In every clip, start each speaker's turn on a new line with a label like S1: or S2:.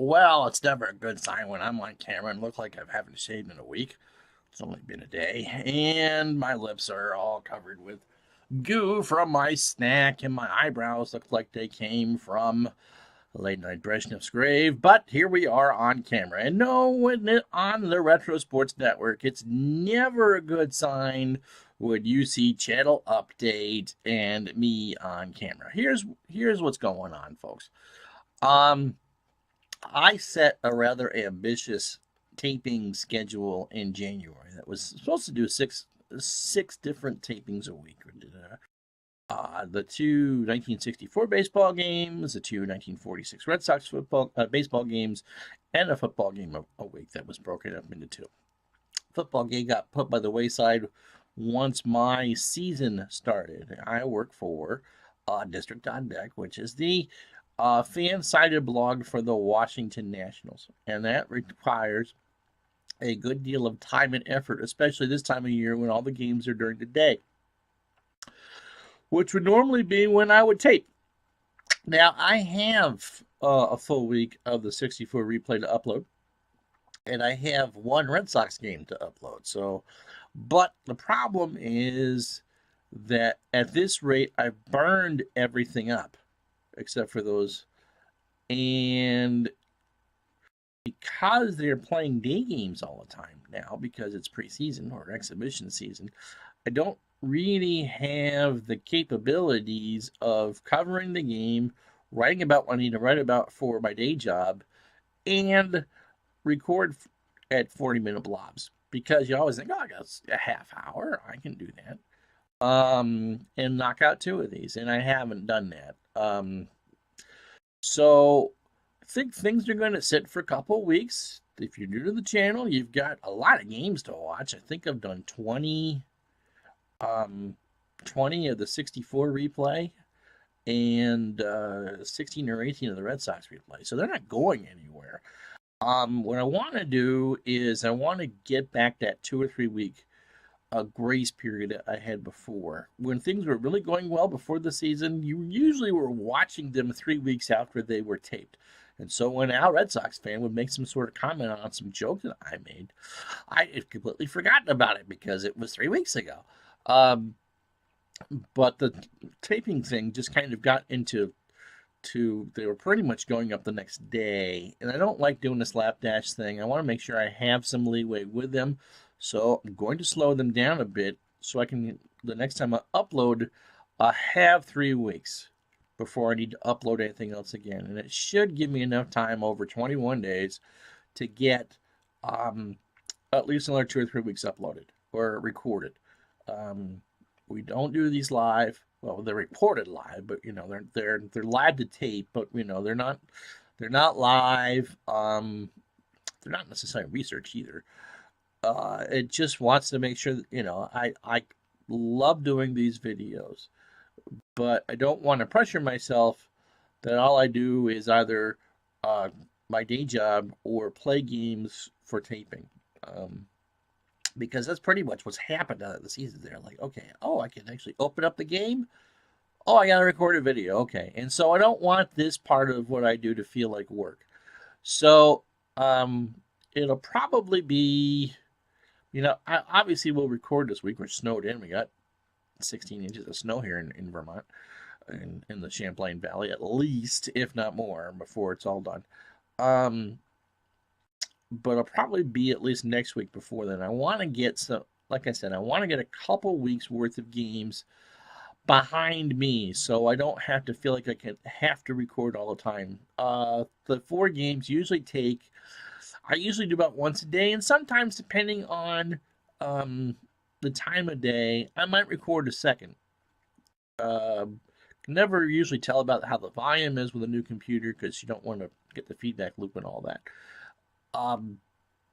S1: Well, it's never a good sign when I'm on camera and look like I haven't shaved in a week. It's only been a day, and my lips are all covered with goo from my snack, and my eyebrows look like they came from late night Brezhnev's grave. But here we are on camera, and no, on the Retro Sports Network, it's never a good sign when you see channel update and me on camera. Here's what's going on, folks. Um, I set a rather ambitious taping schedule in January that was supposed to do six different tapings a week. We did the two 1964 baseball games, the two 1946 Red Sox baseball games, and a football game a week that was broken up into two. Football game got put by the wayside once my season started. I work for District on Deck, which is the fan-sided blog for the Washington Nationals, and that requires a good deal of time and effort, especially this time of year when all the games are during the day, which would normally be when I would tape. Now, I have a full week of the 64 replay to upload, and I have one Red Sox game to upload. So, but the problem is that at this rate, I've burned everything up except for those. And because they're playing day games all the time now, because it's preseason or exhibition season, I don't really have the capabilities of covering the game, writing about what I need to write about for my day job, and record at 40-minute blobs. Because you always think, oh, I got a half hour, I can do that. And knock out two of these, and I haven't done that. So I think things are going to sit for a couple of weeks. If you're new to the channel, you've got a lot of games to watch. I think I've done 20 of the 64 replay and 16 or 18 of the Red Sox replay. So they're not going anywhere. What I want to do is I want to get back that 2 or 3 week grace period I had before. When things were really going well before the season, you usually were watching them 3 weeks after they were taped. And so when Al Red Sox fan would make some sort of comment on some joke that I made, I had completely forgotten about it because it was 3 weeks ago. But the taping thing just kind of got into they were pretty much going up the next day. And I don't like doing the slapdash thing. I want to make sure I have some leeway with them. So I'm going to slow them down a bit so I can, the next time I upload, I have 3 weeks before I need to upload anything else again. And it should give me enough time over 21 days to get at least another 2 or 3 weeks uploaded or recorded. We don't do these live. Well, they're recorded live, but you know they're live to tape, but you know they're not live. They're not necessarily research either. It just wants to make sure that, you know, I love doing these videos, but I don't want to pressure myself that all I do is either my day job or play games for taping. Because that's pretty much what's happened now that the season's there. Like, okay, oh, I can actually open up the game. Oh, I got to record a video. Okay. And so I don't want this part of what I do to feel like work. So it'll probably be, you know, obviously we'll record this week. We're snowed in. We got 16 inches of snow here in Vermont, in the Champlain Valley, at least, if not more, before it's all done. But it'll probably be at least next week before then. I want to get some, like I said, I want to get a couple weeks worth of games behind me so I don't have to feel like I have to record all the time. The 4 games usually I usually do about once a day, and sometimes depending on the time of day, I might record a second. Never usually tell about how the volume is with a new computer because you don't want to get the feedback loop and all that.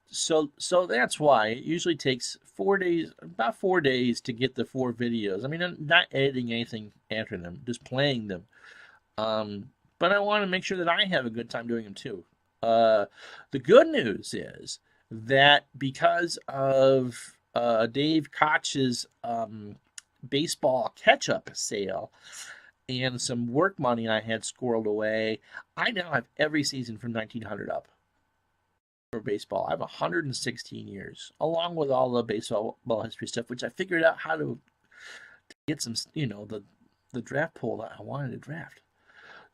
S1: So that's why it usually takes 4 days, about 4 days to get the 4 videos. I mean, I'm not editing anything after them, just playing them. But I want to make sure that I have a good time doing them too. The good news is that because of Dave Koch's baseball catch-up sale, and some work money I had squirreled away, I now have every season from 1900 up for baseball. I have 116 years, along with all the baseball history stuff, which I figured out how to get some, the draft pool that I wanted to draft.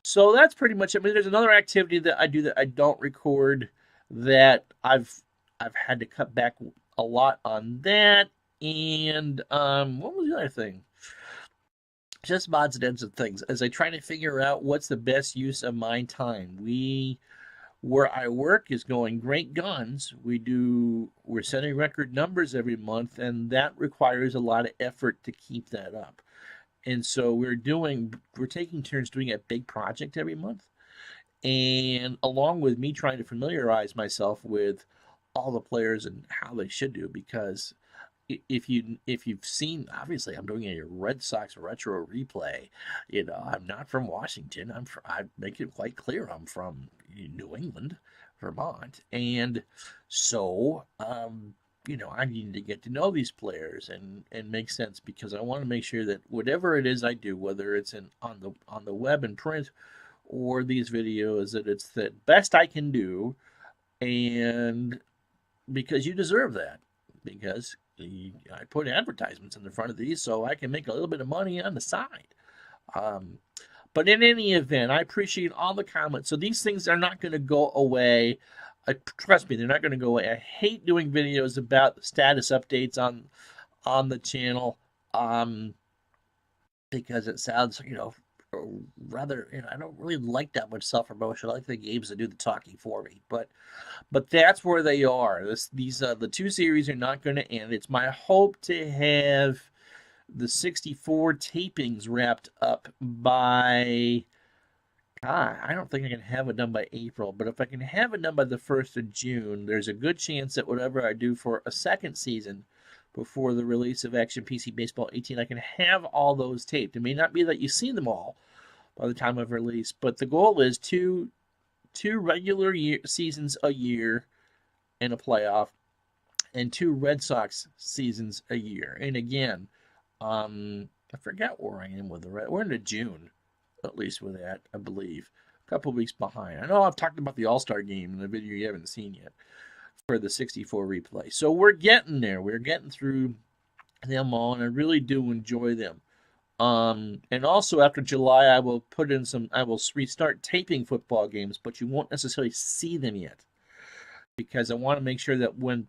S1: So that's pretty much it. I mean, there's another activity that I do that I don't record that I've had to cut back a lot on that. And what was the other thing? Just odds and ends of things as I try to figure out what's the best use of my time. Where I work is going great guns. We're setting record numbers every month, and that requires a lot of effort to keep that up. And so we're taking turns doing a big project every month. And along with me trying to familiarize myself with all the players and how they should do, because if you've seen, obviously I'm doing a Red Sox retro replay. I'm not from Washington. I make it quite clear I'm from New England, Vermont, and so I need to get to know these players and make sense, because I want to make sure that whatever it is I do, whether it's on the web and print or these videos, that it's the best I can do, and because you deserve that, because I put advertisements in the front of these so I can make a little bit of money on the side. But in any event, I appreciate all the comments. So these things are not going to go away. Trust me, they're not going to go away. I hate doing videos about status updates on the channel because it sounds, rather, I don't really like that much self-promotion. I like the games that do the talking for me. But that's where they are. The two series are not going to end. It's my hope to have the 64 tapings wrapped up by, God, I don't think I can have it done by April, but if I can have it done by the 1st of June, there's a good chance that whatever I do for a second season before the release of Action PC Baseball 18, I can have all those taped. It may not be that you see them all by the time of release, but the goal is two regular seasons a year and a playoff, and 2 Red Sox seasons a year. And again, I forgot where I am with the Red. We're into June, at least with that, I believe. A couple weeks behind. I know I've talked about the All-Star game in the video you haven't seen yet for the 64 replay. So we're getting there. We're getting through them all, and I really do enjoy them. And also after July, I will restart taping football games, but you won't necessarily see them yet, because I want to make sure that when,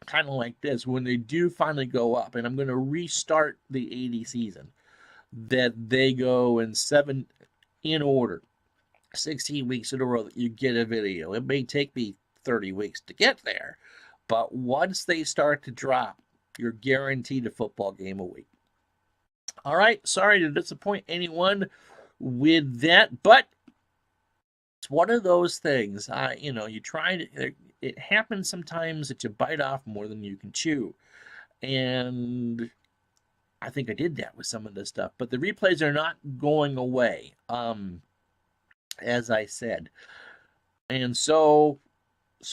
S1: kind of like this, when they do finally go up, and I'm going to restart the 80 season, that they go in order, 16 weeks in a row that you get a video. It may take me 30 weeks to get there, but once they start to drop, you're guaranteed a football game a week. All right, sorry to disappoint anyone with that, but it's one of those things. You try to. It happens sometimes that you bite off more than you can chew, and I think I did that with some of this stuff. But the replays are not going away, as I said, and so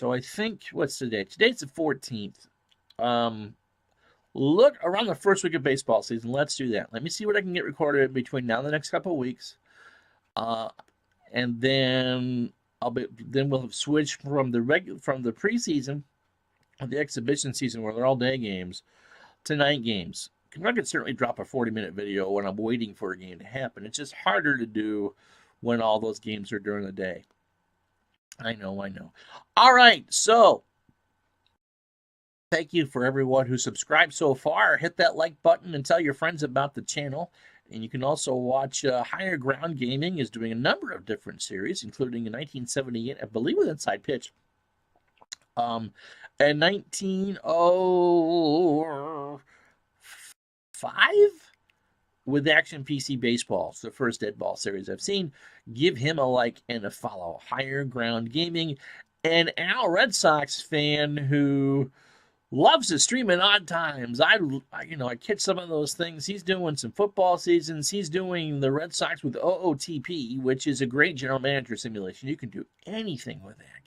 S1: I think, what's today? Today's the 14th. Look around the first week of baseball season. Let's do that. Let me see what I can get recorded between now and the next couple of weeks. And then we'll have switched from the preseason, the exhibition season where they're all day games, to night games. I could certainly drop a 40-minute video when I'm waiting for a game to happen. It's just harder to do when all those games are during the day. I know. All right, so thank you for everyone who subscribed so far. Hit that like button and tell your friends about the channel. And you can also watch Higher Ground Gaming is doing a number of different series, including in 1978, I believe, with Inside Pitch. And 1905 with Action PC Baseball. It's the first Dead Ball series I've seen. Give him a like and a follow. Higher Ground Gaming. And Al, Red Sox fan who loves to stream in odd times. I catch some of those things. He's doing some football seasons. He's doing the Red Sox with OOTP, which is a great general manager simulation. You can do anything with that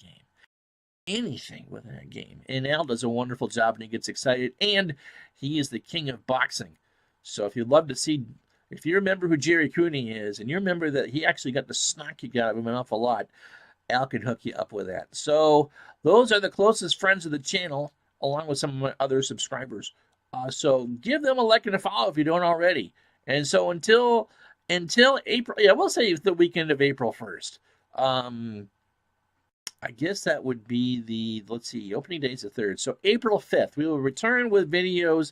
S1: game. And Al does a wonderful job, and he gets excited. And he is the king of boxing. So if you'd love to see If you remember who Jerry Cooney is, and you remember that he actually got the snot kicked out of him an awful lot, Al can hook you up with that. So those are the closest friends of the channel, along with some of my other subscribers. So give them a like and a follow if you don't already. And so until April, yeah, we'll say the weekend of April 1st. I guess that would be the, let's see, opening day is the 3rd. So April 5th, we will return with videos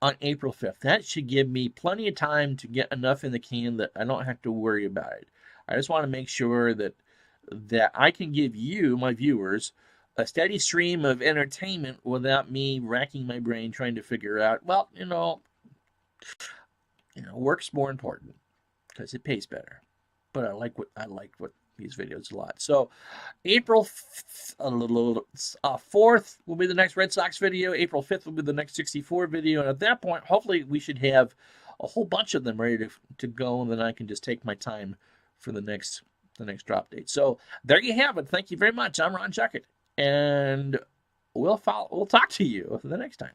S1: on April 5th. That should give me plenty of time to get enough in the can that I don't have to worry about it. I just want to make sure that I can give you, my viewers, a steady stream of entertainment without me racking my brain trying to figure out, well, work's more important because it pays better. But I like what these videos a lot. So April 4th will be the next Red Sox video. April 5th will be the next 64 video. And at that point, hopefully we should have a whole bunch of them ready to go, and then I can just take my time for the next drop date. So there you have it. Thank you very much. I'm Ron Chuckett, and we'll talk to you the next time.